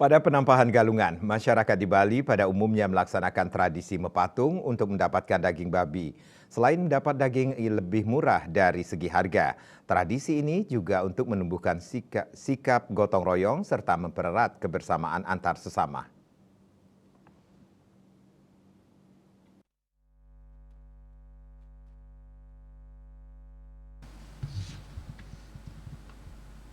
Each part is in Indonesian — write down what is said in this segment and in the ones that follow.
Pada penampahan galungan, masyarakat di Bali pada umumnya melaksanakan tradisi mepatung untuk mendapatkan daging babi. Selain mendapat daging lebih murah dari segi harga, tradisi ini juga untuk menumbuhkan sikap gotong royong serta mempererat kebersamaan antar sesama.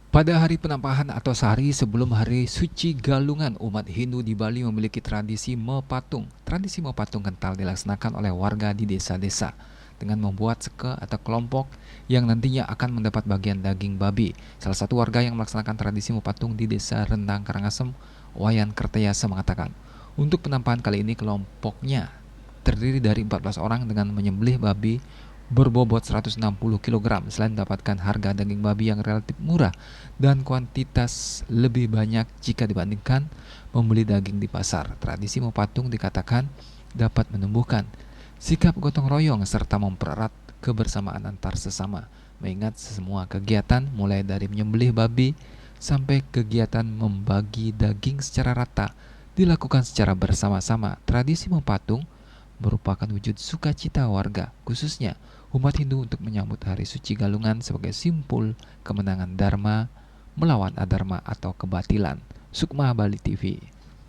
Pada hari penampahan atau sehari sebelum hari suci Galungan, umat Hindu di Bali memiliki tradisi mepatung. Tradisi mepatung kental dilaksanakan oleh warga di desa-desa dengan membuat seke atau kelompok yang nantinya akan mendapat bagian daging babi. Salah satu warga yang melaksanakan tradisi mepatung di desa Rendang Karangasem, Wayan Kertayasa mengatakan, untuk penampahan kali ini kelompoknya terdiri dari 14 orang dengan menyembelih babi berbobot 160 kg. Selain mendapatkan harga daging babi yang relatif murah dan kuantitas lebih banyak jika dibandingkan membeli daging di pasar, tradisi mepatung dikatakan dapat menumbuhkan sikap gotong royong serta mempererat kebersamaan antar sesama. Mengingat semua kegiatan mulai dari menyembelih babi sampai kegiatan membagi daging secara rata dilakukan secara bersama-sama. Tradisi mepatung merupakan wujud sukacita warga, khususnya umat Hindu untuk menyambut Hari Suci Galungan sebagai simbol kemenangan Dharma melawan adharma atau kebatilan. Sukma Bali TV.